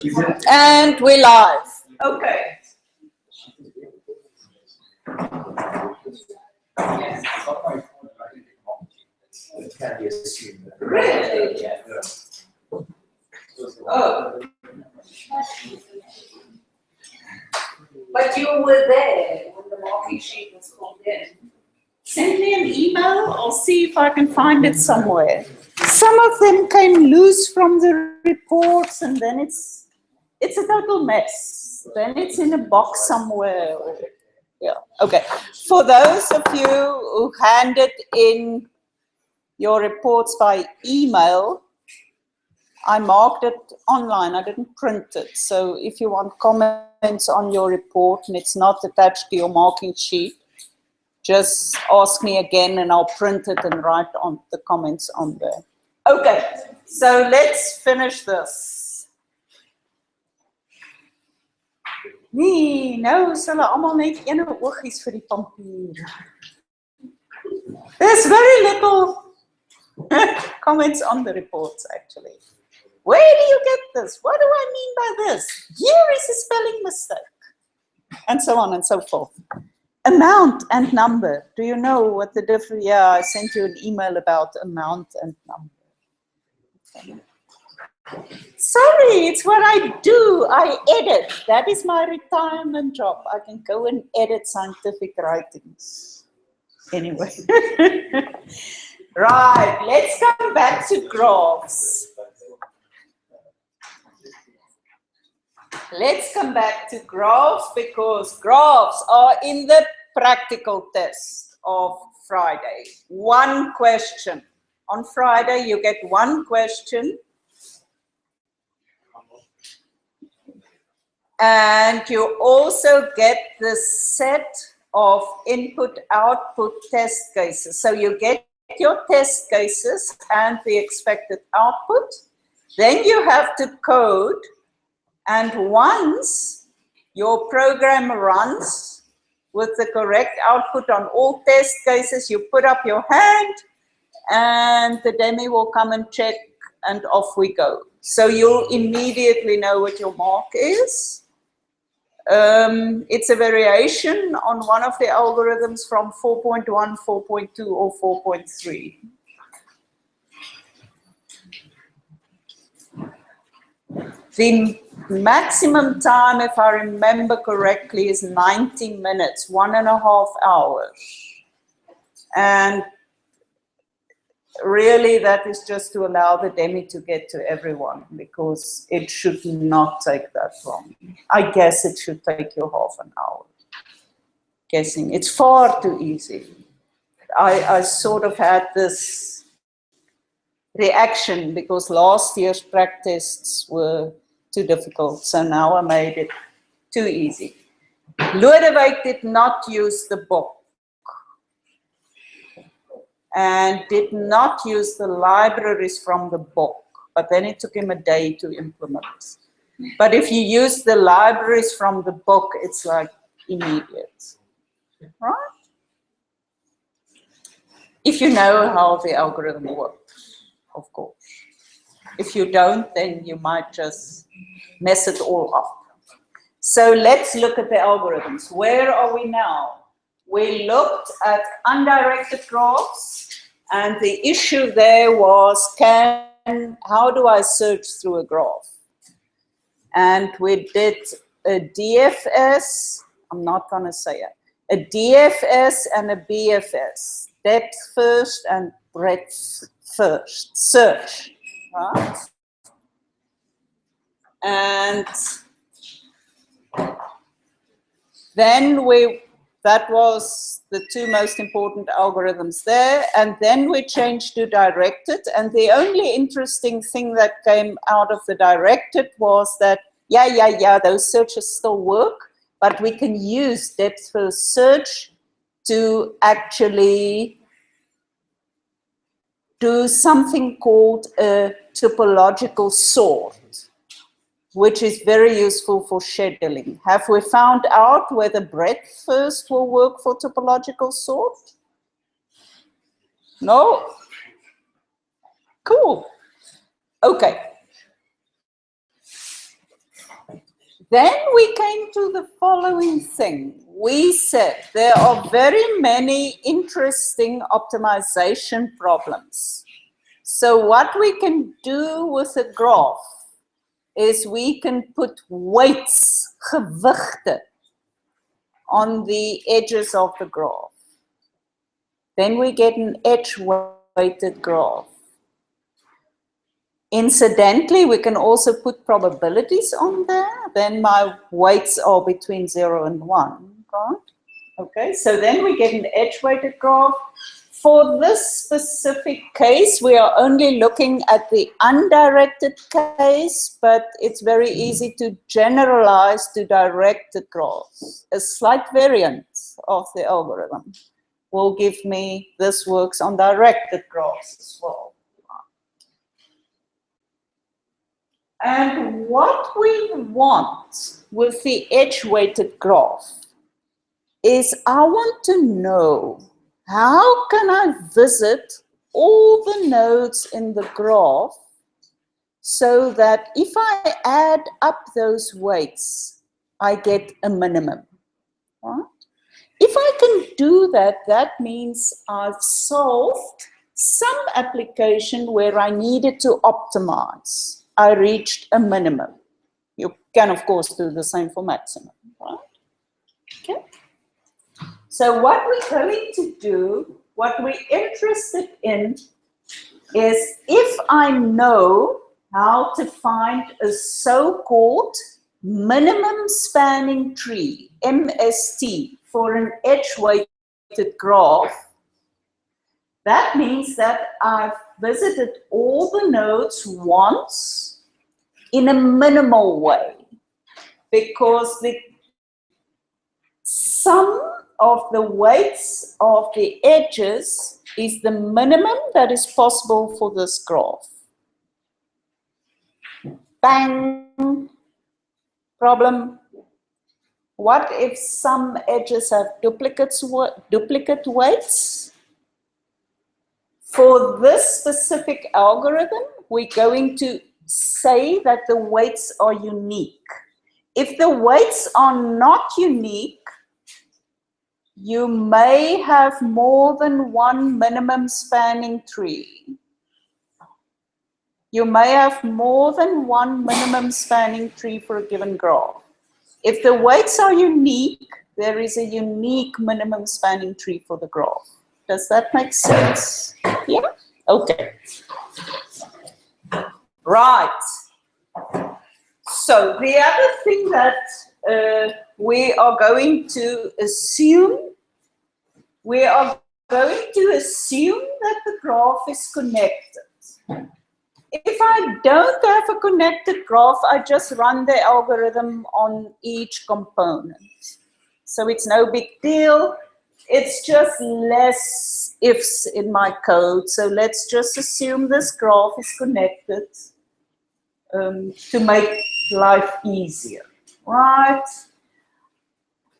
And we're live. Okay. Really? Oh. But you were there when the marking sheet was called in. Send me an email. I'll see if I can find it somewhere. Some of them came loose from the reports, and then it's a total mess. Then it's in a box somewhere. Yeah. Okay. For those of you who handed in your reports by email, I marked it online. I didn't print it. So if you want comments on your report and it's not attached to your marking sheet, just ask me again and I'll print it and write on the comments on there. Okay, so let's finish this. Nee, nou is hulle almal net ene oogies vir die pampier. There's very little comments on the reports actually. Where do you get this? What do I mean by this? Here is a spelling mistake. And so on and so forth. Amount and number. Do you know what the difference? Yeah, I sent you an email about amount and number. Okay. Sorry, it's what I do. I edit. That is my retirement job. I can go and edit scientific writings. Anyway. Right, let's come back to graphs. Let's come back to graphs because graphs are in the practical test of Friday. One question. On Friday, you get one question. And you also get the set of input-output test cases. So you get your test cases and the expected output. Then you have to code. And once your program runs with the correct output on all test cases, you put up your hand and the demi will come and check and off we go. So you'll immediately know what your mark is. It's a variation on one of the algorithms from 4.1, 4.2 or 4.3. The maximum time, if I remember correctly, is 90 minutes, 1.5 hours. And really that is just to allow the demi to get to everyone because it should not take that long. I guess it should take you half an hour. Guessing. It's far too easy. I sort of had this reaction because last year's practice were too difficult, so now I made it too easy. Lodewijk did not use the book and did not use the libraries from the book, but then it took him a day to implement. But if you use the libraries from the book, it's like immediate, right? If you know how the algorithm works, of course. If you don't, then you might just mess it all up. So let's look at the algorithms. Where are we now? We looked at undirected graphs, and the issue there was, how do I search through a graph? And we did a DFS, I'm not going to say it, a DFS and a BFS, depth first and breadth first, search. Right? And then that was the two most important algorithms there. And then we changed to directed. And the only interesting thing that came out of the directed was that, yeah, those searches still work, but we can use depth first search to actually do something called a topological sort, which is very useful for scheduling. Have we found out whether breadth first will work for topological sort? No? Cool. Okay. Then we came to the following thing. We said there are very many interesting optimization problems. So what we can do with a graph is we can put weights, gewichte, on the edges of the graph. Then we get an edge-weighted graph. Incidentally, we can also put probabilities on there. Then my weights are between 0 and 1, right? Okay, so then we get an edge-weighted graph. For this specific case, we are only looking at the undirected case, but it's very easy to generalize to directed graphs. A slight variant of the algorithm will give me, this works on directed graphs as well. And what we want with the edge-weighted graph is I want to know how can I visit all the nodes in the graph so that if I add up those weights, I get a minimum. Right? If I can do that, that means I've solved some application where I needed to optimize. I reached a minimum. You can, of course, do the same for maximum, right? Okay. So what we're going to do, what we're interested in, is if I know how to find a so-called minimum spanning tree, MST, for an edge-weighted graph, that means that I've visited all the nodes once in a minimal way, because the sum of the weights of the edges is the minimum that is possible for this graph. Bang! Problem. What if some edges have duplicate weights? For this specific algorithm, we're going to say that the weights are unique. If the weights are not unique, you may have more than one minimum spanning tree. You may have more than one minimum spanning tree for a given graph. If the weights are unique, there is a unique minimum spanning tree for the graph. Does that make sense? Yeah? Okay. Right. So the other thing that we are going to assume, that the graph is connected. If I don't have a connected graph, I just run the algorithm on each component. So it's no big deal. It's just less ifs in my code. So let's just assume this graph is connected to make life easier, right?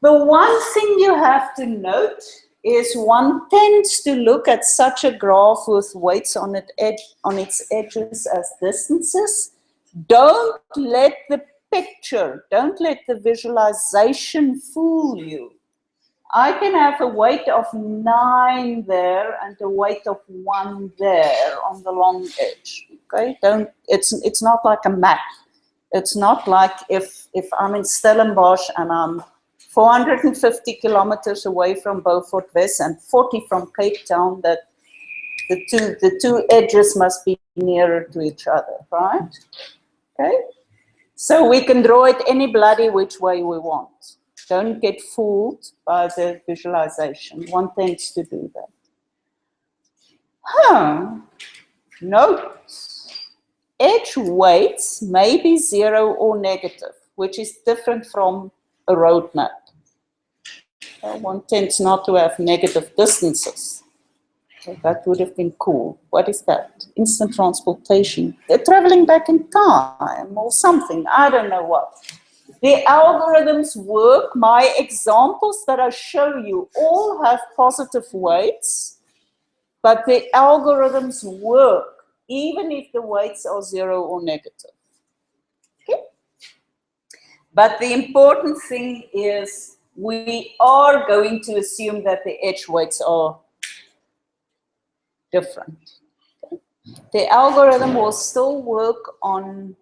The one thing you have to note is one tends to look at such a graph with weights on its edges as distances. Don't let the picture, don't let the visualization fool you. I can have a weight of 9 there and a weight of 1 there on the long edge. Okay, it's not like a map. It's not like if I'm in Stellenbosch and I'm 450 kilometers away from Beaufort West and 40 from Cape Town, that the two edges must be nearer to each other, right? Okay, so we can draw it any bloody which way we want. Don't get fooled by the visualization. One tends to do that. Note, edge weights may be 0 or negative, which is different from a road map. One tends not to have negative distances. So that would have been cool. What is that? Instant transportation. They're traveling back in time or something. I don't know what. The algorithms work. My examples that I show you all have positive weights, but the algorithms work even if the weights are 0 or negative. Okay? But the important thing is we are going to assume that the edge weights are different. The algorithm will still work on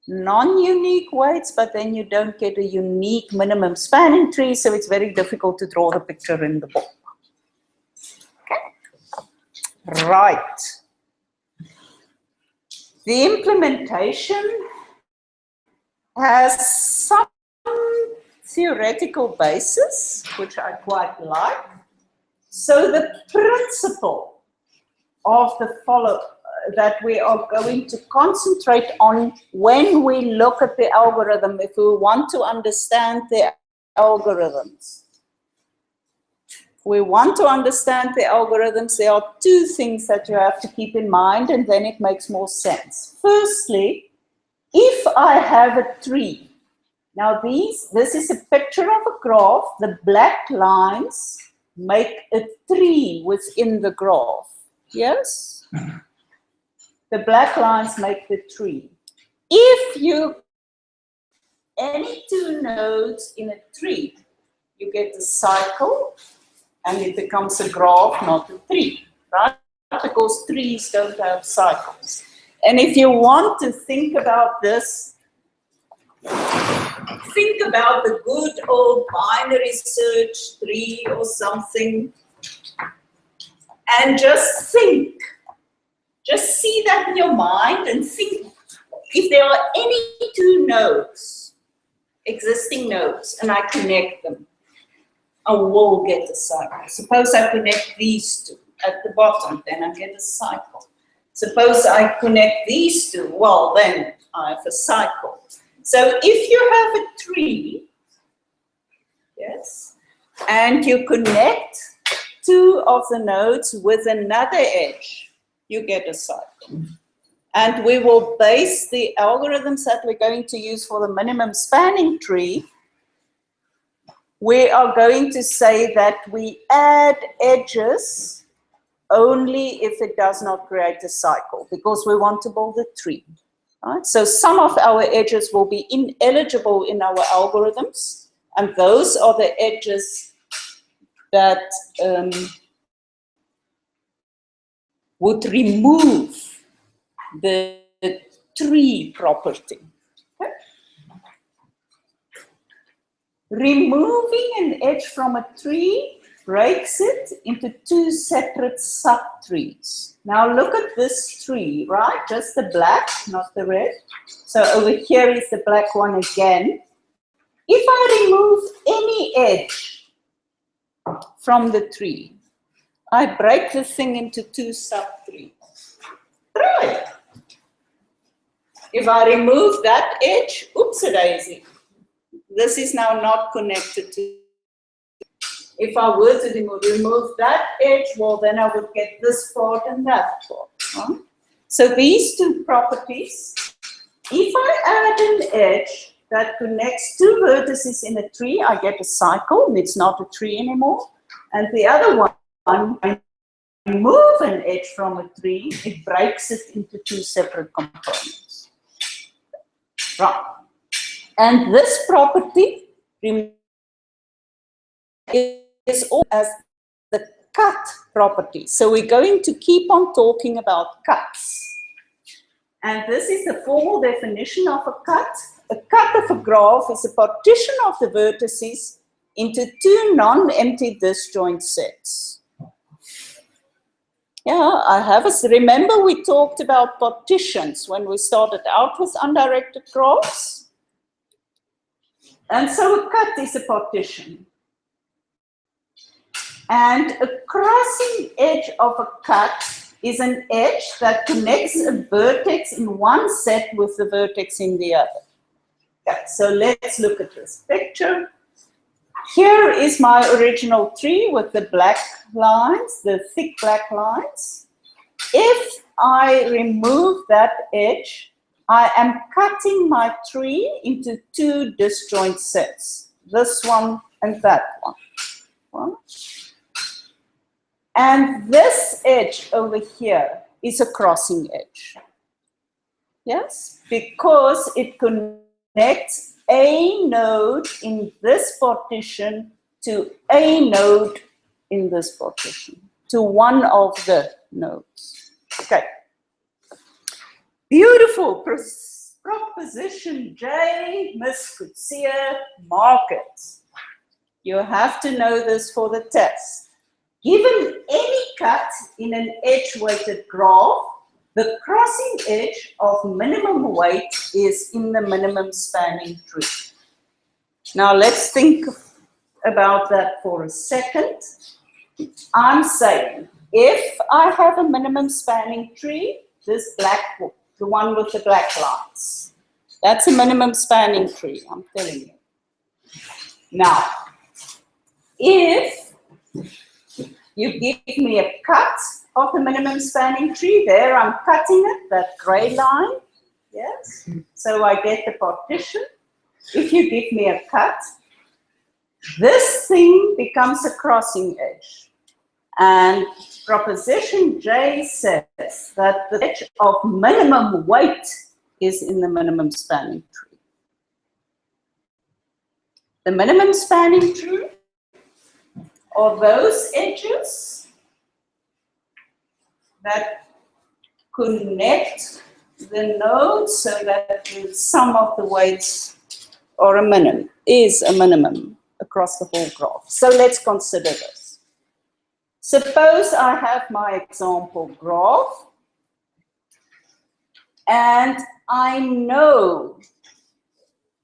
non-unique weights, but then you don't get a unique minimum spanning tree, so it's very difficult to draw the picture in the book. Okay. Right. The implementation has some theoretical basis, which I quite like. So the principle of the that we are going to concentrate on when we look at the algorithm, if we want to understand the algorithms. If we want to understand the algorithms, there are two things that you have to keep in mind, and then it makes more sense. Firstly, if I have a tree, now this is a picture of a graph. The black lines make a tree within the graph. Yes? The black lines make the tree. If you, any two nodes in a tree, you get a cycle and it becomes a graph, not a tree, right? Because trees don't have cycles. And if you want to think about this, think about the good old binary search tree or something, and just think. Just see that in your mind and think, if there are any two nodes, existing nodes, and I connect them, I will get a cycle. Suppose I connect these two at the bottom, then I get a cycle. Suppose I connect these two, well, then I have a cycle. So if you have a tree, yes, and you connect two of the nodes with another edge, you get a cycle. And we will base the algorithms that we're going to use for the minimum spanning tree. We are going to say that we add edges only if it does not create a cycle, because we want to build a tree. Right? So some of our edges will be ineligible in our algorithms, and those are the edges that would remove the tree property. Okay? Removing an edge from a tree breaks it into two separate subtrees. Now look at this tree, right? Just the black, not the red. So over here is the black one again. If I remove any edge from the tree, I break the thing into two subtrees. Right. If I remove that edge, oops-a-daisy, this is now not connected to. If I were to remove that edge, well, then I would get this part and that part. Right? So these two properties, if I add an edge that connects two vertices in a tree, I get a cycle. It's not a tree anymore. And the other one, I remove an edge from a tree, it breaks it into two separate components. Right. And this property is also as the cut property. So we're going to keep on talking about cuts. And this is the formal definition of a cut. A cut of a graph is a partition of the vertices into two non-empty disjoint sets. Yeah, I have a, remember we talked about partitions when we started out with undirected graphs? And so a cut is a partition. And a crossing edge of a cut is an edge that connects a vertex in one set with the vertex in the other. Okay, so let's look at this picture. Here is my original tree with the black lines, the thick black lines. If I remove that edge, I am cutting my tree into two disjoint sets, this one and that one. And this edge over here is a crossing edge. Yes, because it connects a node in this partition to a node in this partition, to one of the nodes. Okay. Beautiful. Proposition J, Miss Kutsia, mark it. You have to know this for the test. Given any cut in an edge-weighted graph, the crossing edge of minimum weight is in the minimum spanning tree. Now let's think about that for a second. I'm saying if I have a minimum spanning tree, this black book, the one with the black lines, that's a minimum spanning tree, I'm telling you. Now, if you give me a cut of the minimum spanning tree, there I'm cutting it, that gray line, yes? So I get the partition. If you give me a cut, this thing becomes a crossing edge. And proposition J says that the edge of minimum weight is in the minimum spanning tree. The minimum spanning tree are those edges that connect the nodes so that the sum of the weights are is a minimum across the whole graph. So let's consider this. Suppose I have my example graph and I know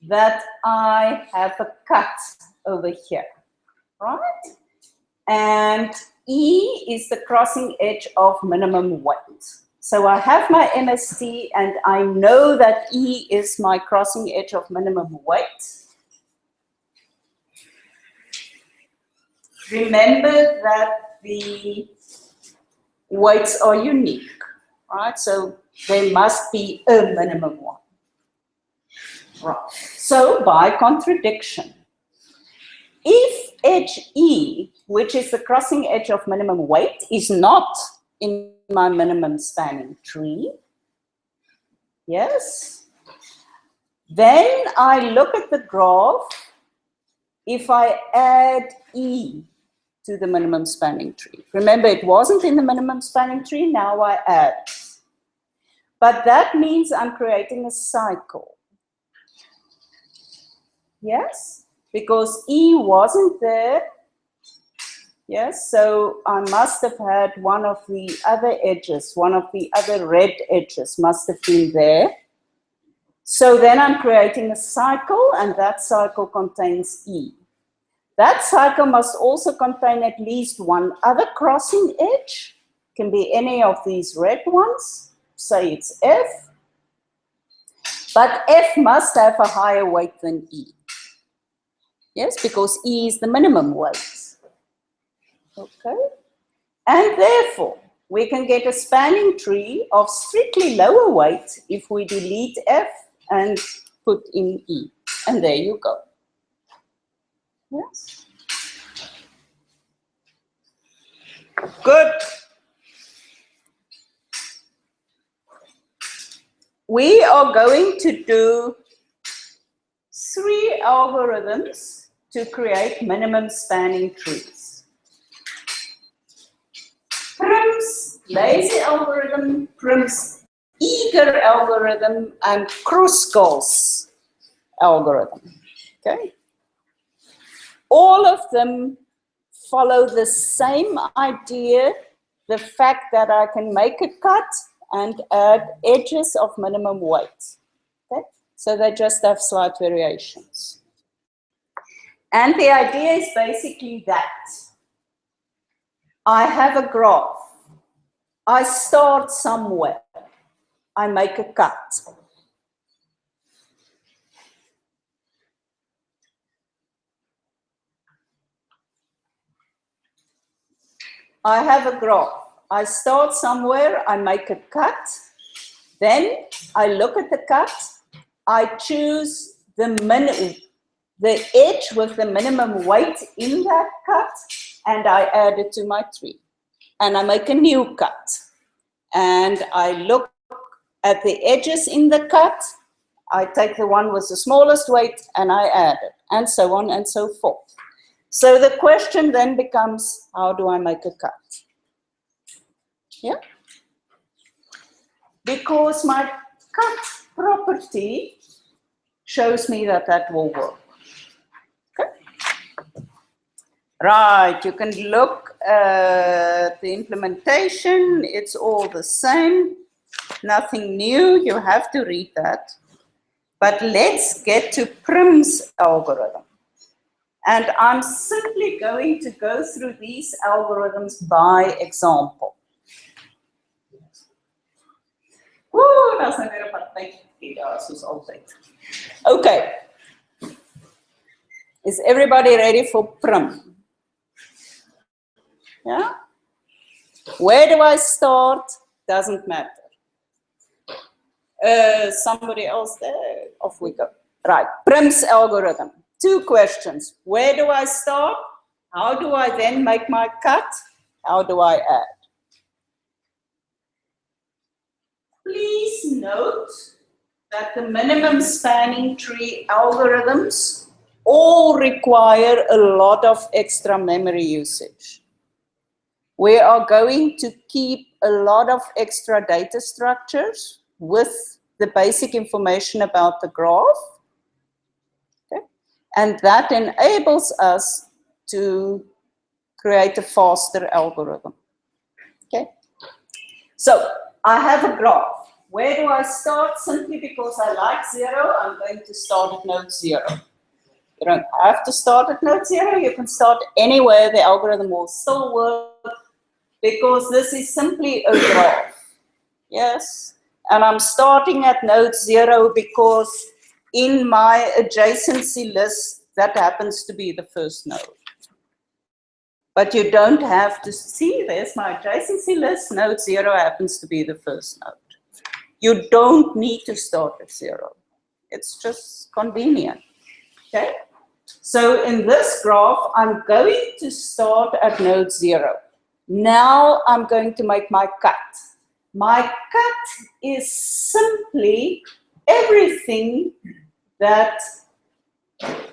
that I have a cut over here, right? And E is the crossing edge of minimum weight. So I have my MST and I know that E is my crossing edge of minimum weight. Remember that the weights are unique, right? So there must be a minimum one. Right. So by contradiction, if edge E, which is the crossing edge of minimum weight, is not in my minimum spanning tree, yes, then I look at the graph. If I add E to the minimum spanning tree. Remember, it wasn't in the minimum spanning tree, now I add. But that means I'm creating a cycle. Yes, because E wasn't there. Yes, so I must have had one of the other edges, one of the other red edges must have been there. So then I'm creating a cycle, and that cycle contains E. That cycle must also contain at least one other crossing edge. Can be any of these red ones. Say it's F. But F must have a higher weight than E. Yes, because E is the minimum weight. Okay. And therefore, we can get a spanning tree of strictly lower weight if we delete F and put in E. And there you go. Yes. Good. We are going to do 3 algorithms to create minimum spanning trees. Prim's lazy algorithm, Prim's eager algorithm, and Kruskal's algorithm. Okay. All of them follow the same idea, the fact that I can make a cut and add edges of minimum weight. Okay? So they just have slight variations. And the idea is basically that. I have a graph. I start somewhere. I make a cut. I have a graph. I start somewhere, I make a cut, then I look at the cut, I choose the edge with the minimum weight in that cut, and I add it to my tree. And I make a new cut. And I look at the edges in the cut, I take the one with the smallest weight and I add it, and so on and so forth. So the question then becomes, how do I make a cut? Yeah? Because my cut property shows me that that will work. Okay? Right, you can look at the implementation. It's all the same. Nothing new. You have to read that. But let's get to Prim's algorithm. And I'm simply going to go through these algorithms by example. Woo, that's a bit of a thing. Okay. Is everybody ready for Prim? Yeah? Where do I start? Doesn't matter. Somebody else there? Off we go. Right, Prim's algorithm. 2 questions. Where do I start? How do I then make my cut? How do I add? Please note that the minimum spanning tree algorithms all require a lot of extra memory usage. We are going to keep a lot of extra data structures with the basic information about the graph. Okay? And that enables us to create a faster algorithm. Okay? So I have a graph. Where do I start? Simply because I like 0, I'm going to start at node 0. You don't have to start at node 0. You can start anywhere. The algorithm will still work because this is simply a graph. Yes? And I'm starting at node 0 because in my adjacency list, that happens to be the first node. But you don't have to see this. My adjacency list, node 0 happens to be the first node. You don't need to start at 0. It's just convenient. Okay? So in this graph, I'm going to start at node 0. Now I'm going to make my cut. My cut is simply everything that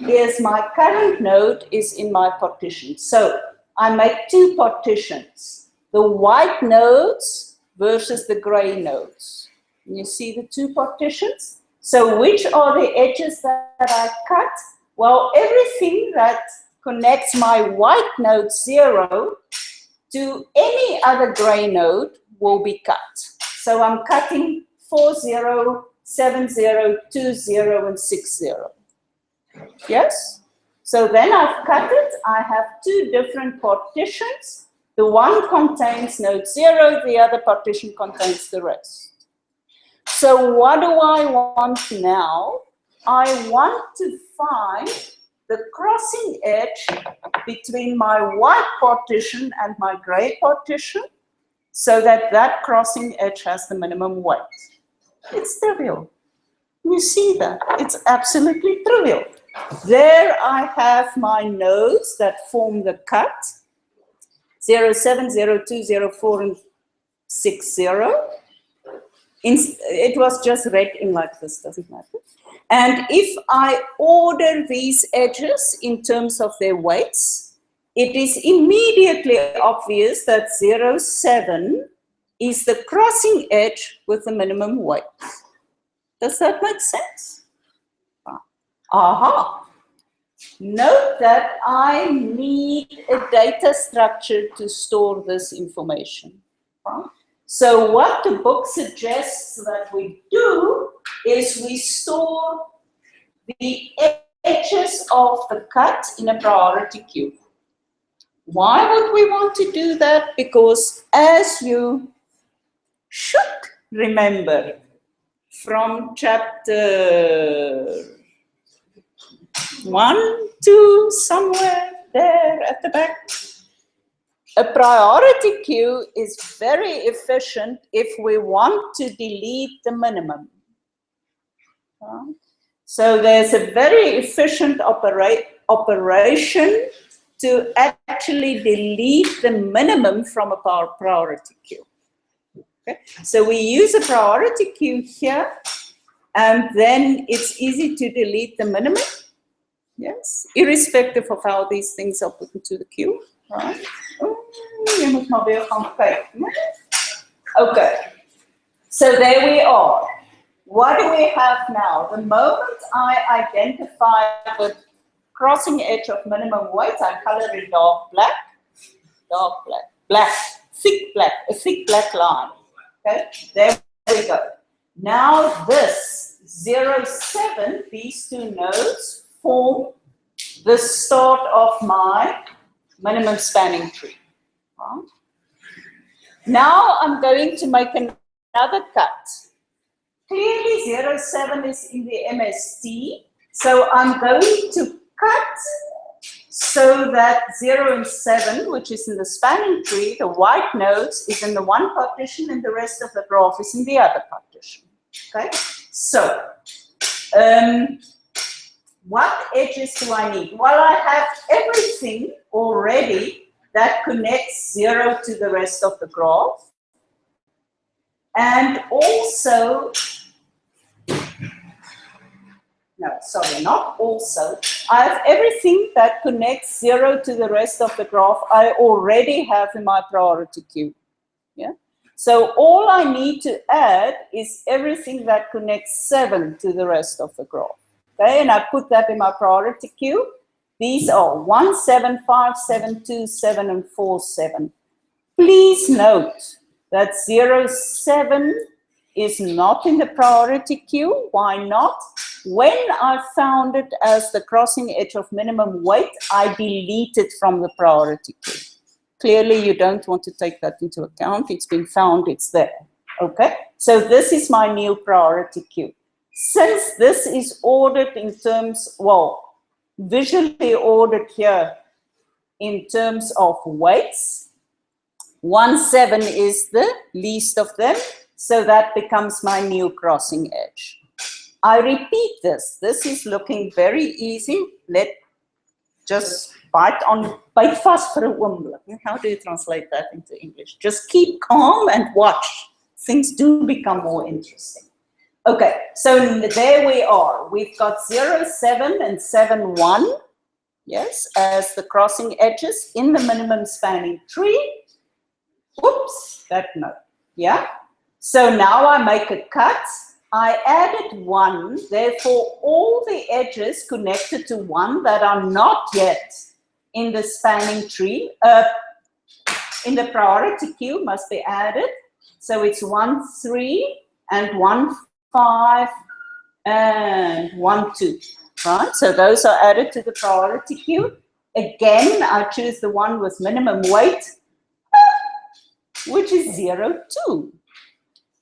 is my current node is in my partition. So I make 2 partitions, the white nodes versus the gray nodes. You see the 2 partitions? So which are the edges that I cut? Well, everything that connects my white node 0 to any other gray node will be cut. So I'm cutting 4, 0, 7, 0, 2, 0, and 6, 0. Yes? So then I've cut it. I have 2 different partitions. The one contains node 0, the other partition contains the rest. So what do I want now? I want to find the crossing edge between my white partition and my gray partition so that that crossing edge has the minimum weight. It's trivial. You see that? It's absolutely trivial. There I have my nodes that form the cut. 0, 7, 0, 2, 0, 4, and 6, 0. It was just read in like this, doesn't matter. And if I order these edges in terms of their weights, it is immediately obvious that 0, 7 is the crossing edge with the minimum weight. Does that make sense? Aha. Note that I need a data structure to store this information. So what the book suggests that we do is we store the edges of the cut in a priority queue. Why would we want to do that? Because as you should remember from chapter 1, 2, somewhere there at the back, a priority queue is very efficient if we want to delete the minimum. So there's a very efficient operation to actually delete the minimum from a priority queue. Okay? So we use a priority queue here And then it's easy to delete the minimum. Yes, irrespective of how these things are put into the queue. Right? Jy moet maar weer gaan kyk, né? Okay, so there we are. What do we have now? The moment I identify the crossing edge of minimum weight, I color it dark black, black, thick black, a thick black line. Okay, there we go. Now this 0, 7, these two nodes form the start of my minimum spanning tree. Right? Now I'm going to make another cut. Clearly 0, 7 is in the MST, so I'm going to cut so that 0 and 7, which is in the spanning tree, the white nodes is in the one partition and the rest of the graph is in the other partition. Okay, so what edges do I need? Well, I have everything already that connects 0 to the rest of the graph. And also, no, sorry, not also. I have everything that connects 0 to the rest of the graph I already have in my priority queue. Yeah. So all I need to add is everything that connects 7 to the rest of the graph. Okay, and I put that in my priority queue. These are 1, 7, 5, 7, 2, 7, and 4, 7. Please note that 0, 7 is not in the priority queue. Why not? When I found it as the crossing edge of minimum weight, I delete it from the priority queue. Clearly, you don't want to take that into account. It's been found, it's there. Okay, so this is my new priority queue. Since this is ordered in terms, well, visually ordered here in terms of weights, 1, 7 is the least of them, so that becomes my new crossing edge. I repeat this. This is looking very easy. Let's just bite fast for a oomblik. How do you translate that into English? Just keep calm and watch. Things do become more interesting. Okay, so there we are. We've got 0, 7 and 7, 1, yes, as the crossing edges in the minimum spanning tree. Oops, that no, yeah. So now I make a cut. I added 1, therefore all the edges connected to 1 that are not yet in the spanning tree, in the priority queue must be added. So it's 1, 3 and 1, 5 and 1, 2, right? So those are added to the priority queue. Again, I choose the one with minimum weight, which is 0, 2.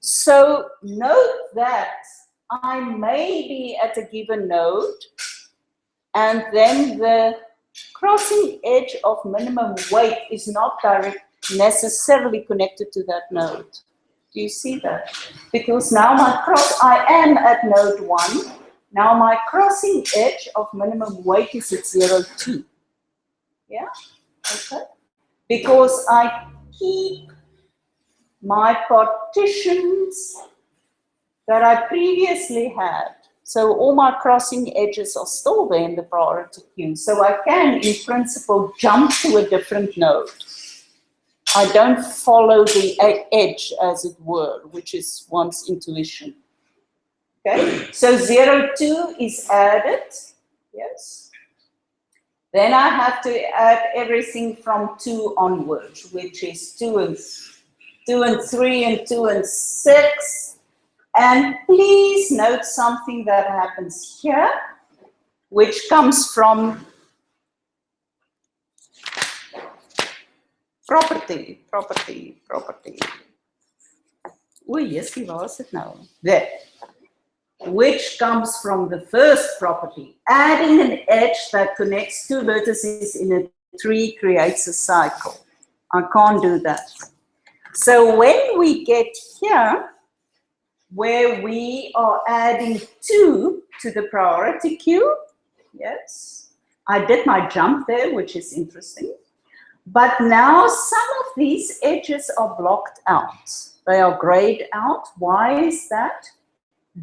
So note that I may be at a given node, and then the crossing edge of minimum weight is not necessarily connected to that node. Do you see that? Because now I am at node 1. Now my crossing edge of minimum weight is at 0, 2. Yeah? Okay. Because I keep my partitions that I previously had. So all my crossing edges are still there in the priority queue. So I can, in principle, jump to a different node. I don't follow the edge, as it were, which is one's intuition. Okay, so 0, 2 is added, yes. Then I have to add everything from 2 onwards, which is 2 and 3 and 2 and 6. And please note something that happens here, which comes from property. Oh, yes, waar is it now? There. Which comes from the first property. Adding an edge that connects 2 vertices in a tree creates a cycle. I can't do that. So when we get here, where we are adding 2 to the priority queue, yes, I did my jump there, which is interesting. But now some of these edges are blocked out. They are grayed out. Why is that?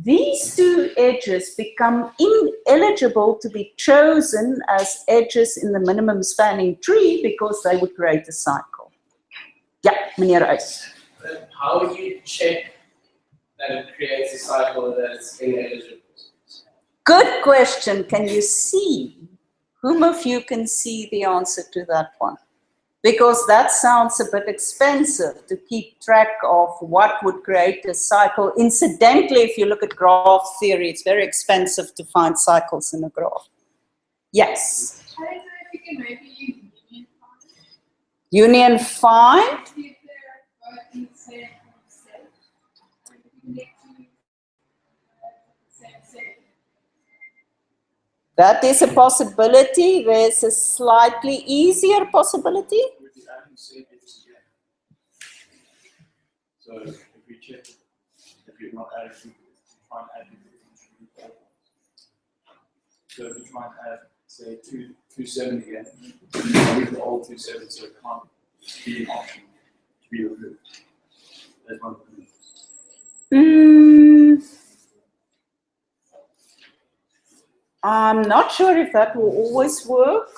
these two edges become ineligible to be chosen as edges in the minimum spanning tree because they would create a cycle. Yeah, meneer Uys. How would you check that it creates a cycle that it's ineligible? Good question. Can you see? Whom of you can see the answer to that one? Because that sounds a bit expensive to keep track of what would create a cycle. Incidentally, if you look at graph theory, it's very expensive to find cycles in a graph. Yes? I don't know if you can maybe use Union find? if they're both in the same set. You need to the same set. That is a possibility. There's a slightly easier possibility. So if we check, if you're not adding, try and add it. So if we try and add, say, 270 again, leave the old 27, so it can't be an option to be removed. That's one of the I'm not sure if that will always work.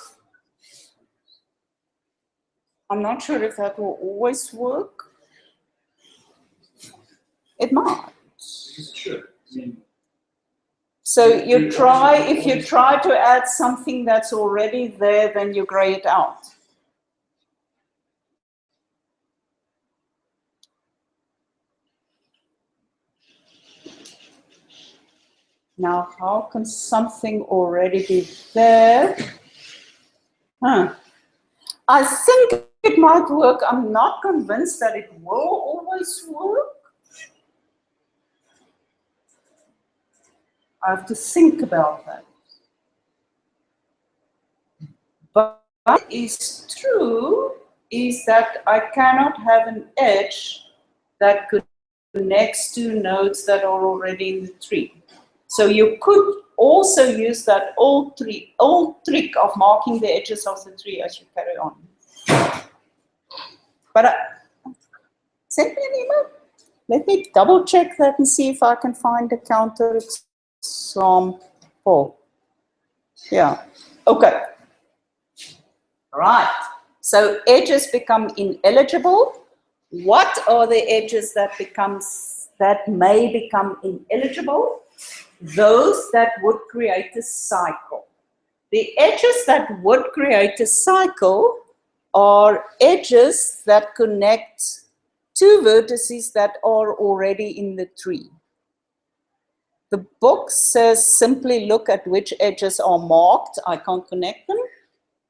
I'm not sure if that will always work. It might. because it should. I mean, So you try, if you try to add something that's already there, then you gray it out. Now, how can something already be there? I think it might work. I'm not convinced that it will always work. I have to think about that. But what is true is that I cannot have an edge that connects two nodes that are already in the tree. So you could also use that old trick of marking the edges of the tree as you carry on. But send me an email. Let me double check that and see if I can find a counter example. Yeah, okay. Right, so edges become ineligible. What are the edges that may become ineligible? Those that would create a cycle. The edges that would create a cycle are edges that connect two vertices that are already in the tree. The book says simply look at which edges are marked. I can't connect them,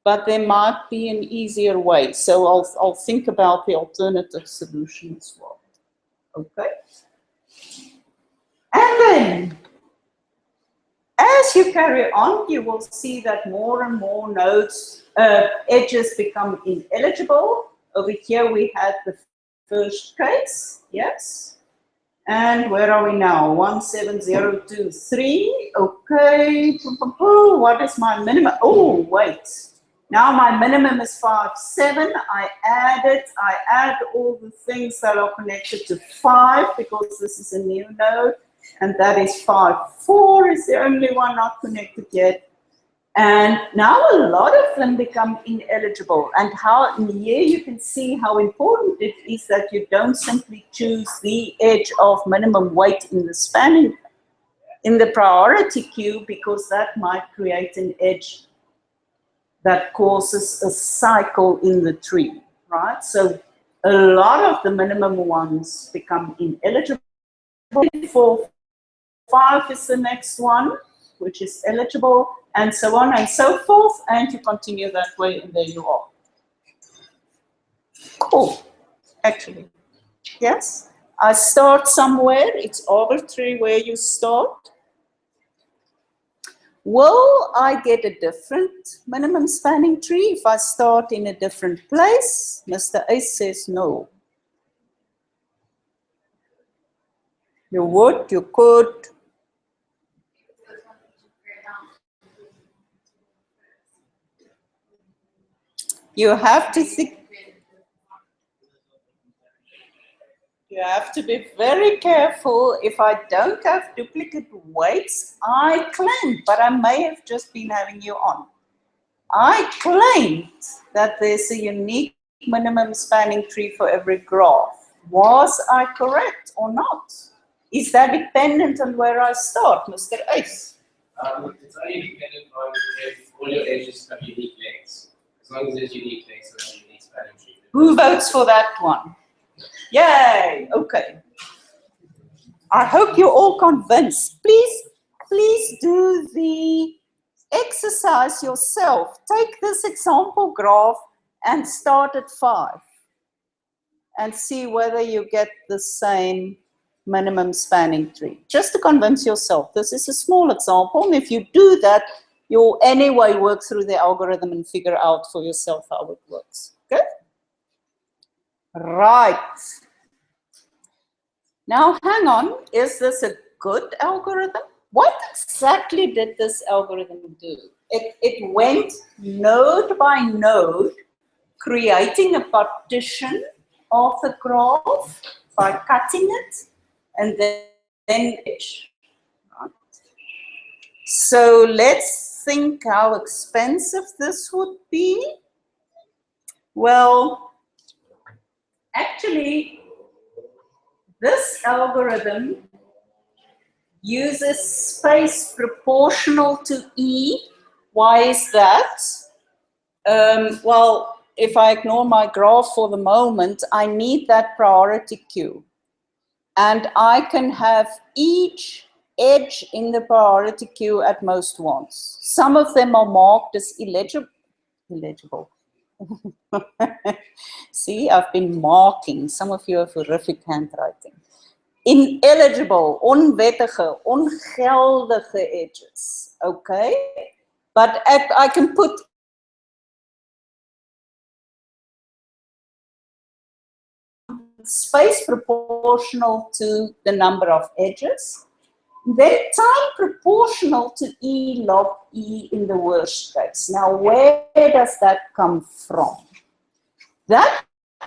but there might be an easier way. So I'll think about the alternative solution as well. Okay. And then, as you carry on, you will see that more and more nodes, edges become ineligible. Over here we had the first case, yes. And where are we now? 17023. Okay. What is my minimum? Oh, wait. Now my minimum is 5.7. I add all the things that are connected to 5 because this is a new node. And that is 5.4 is the only one not connected yet. And now a lot of them become ineligible. And how here you can see how important it is that you don't simply choose the edge of minimum weight in the spanning, in the priority queue, because that might create an edge that causes a cycle in the tree, right? So a lot of the minimum ones become ineligible. 4.5 is the next one, which is eligible, and so on and so forth, and you continue that way, and there you are. Cool, actually. Yes, I start somewhere. It's arbitrary where you start. Will I get a different minimum spanning tree if I start in a different place? Mr. Ace says no. You would, you could. You have to think. You have to be very careful. If I don't have duplicate weights, I claim, but I may have just been having you on. I claimed that there's a unique minimum spanning tree for every graph. Was I correct or not? Is that dependent on where I start, Mr. Ace? It's only dependent on if all your edges have unique lengths. As long as there's unique lengths, there's a unique spanning tree. Who votes for that one? Yay, okay. I hope you're all convinced. Please do the exercise yourself. Take this example graph and start at 5 and see whether you get the same minimum spanning tree. Just to convince yourself. This is a small example, and if you do that, you'll anyway work through the algorithm and figure out for yourself how it works. Okay? Right. Now, hang on. Is this a good algorithm? What exactly did this algorithm do? It went node by node, creating a partition of the graph by cutting it, and then edge. Right. So let's think how expensive this would be. Well, actually, this algorithm uses space proportional to E. Why is that? Well, if I ignore my graph for the moment, I need that priority queue. And I can have each edge in the priority queue at most once. Some of them are marked as illegible. See, I've been marking. Some of you have horrific handwriting. Ineligible, onwettige, ongeldige edges. Okay? But I can put space proportional to the number of edges, then time proportional to E log E in the worst case. Now, where does that come from? That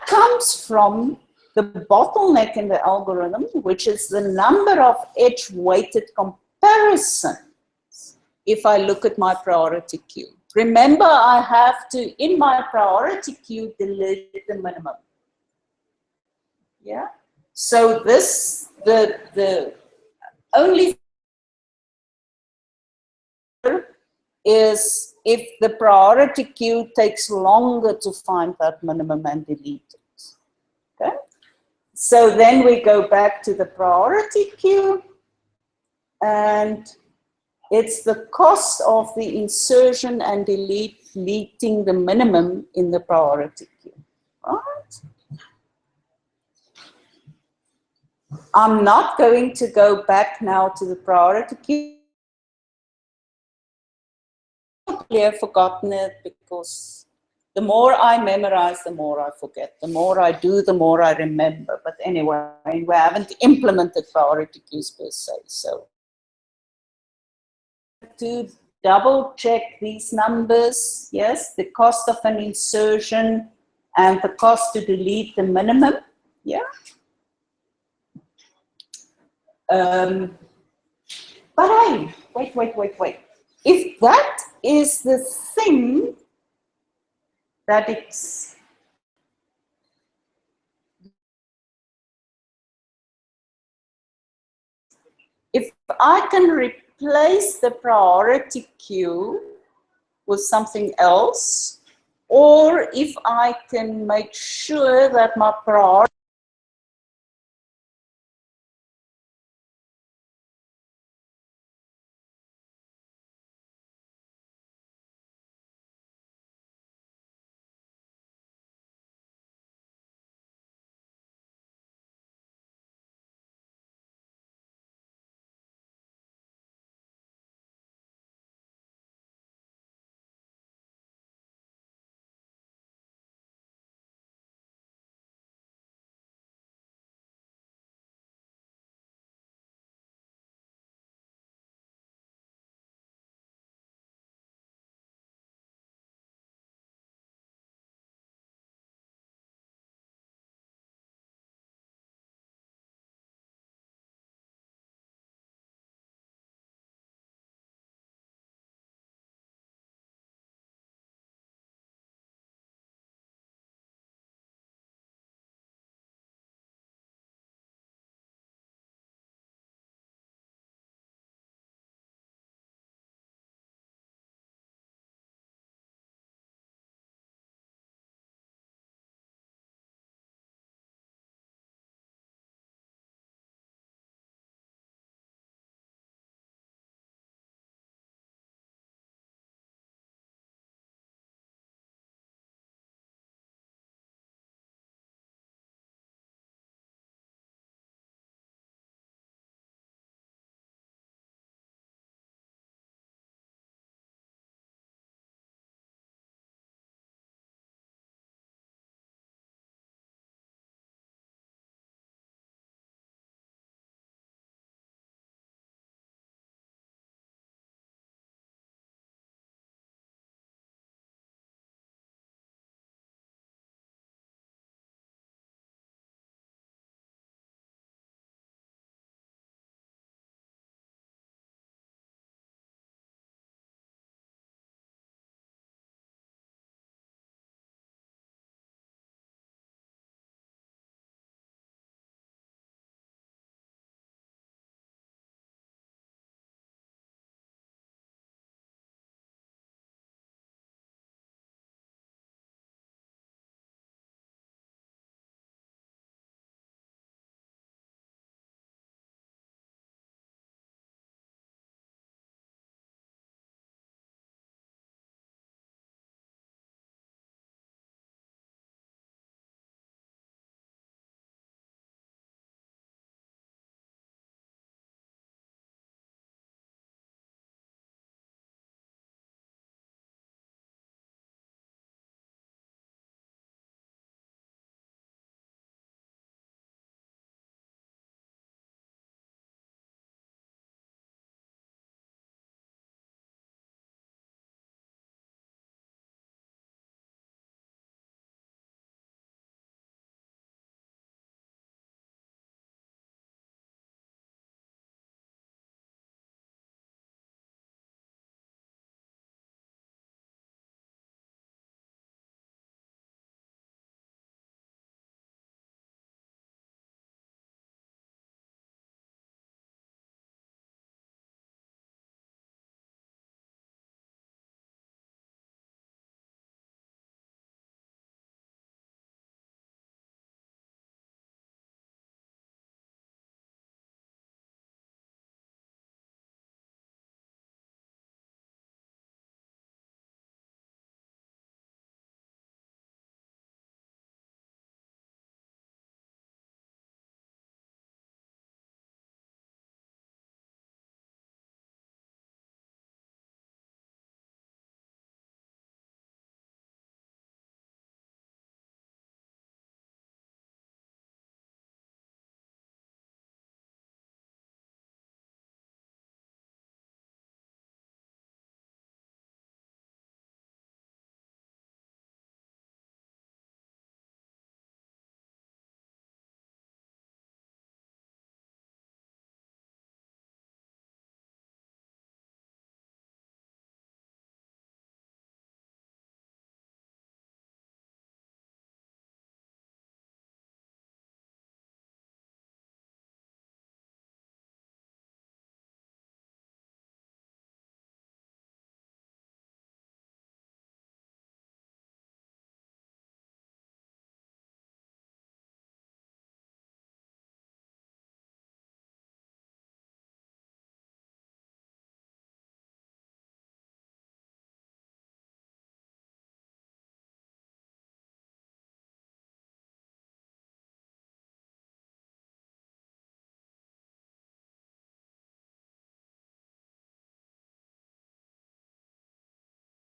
comes from the bottleneck in the algorithm, which is the number of edge-weighted comparisons if I look at my priority queue. Remember, I have to, in my priority queue, delete the minimum. Yeah. So this, the only is if the priority queue takes longer to find that minimum and delete it. Okay. So then we go back to the priority queue, and it's the cost of the insertion and deleting the minimum in the priority queue. Right? I'm not going to go back now to the priority queue. I have forgotten it because the more I memorize, the more I forget. The more I do, the more I remember. But anyway, we haven't implemented priority queues per se. So to double check these numbers, yes, the cost of an insertion and the cost to delete the minimum, yeah. But hey, wait. If that is the thing that it's if I can replace the priority queue with something else, or if I can make sure that my priority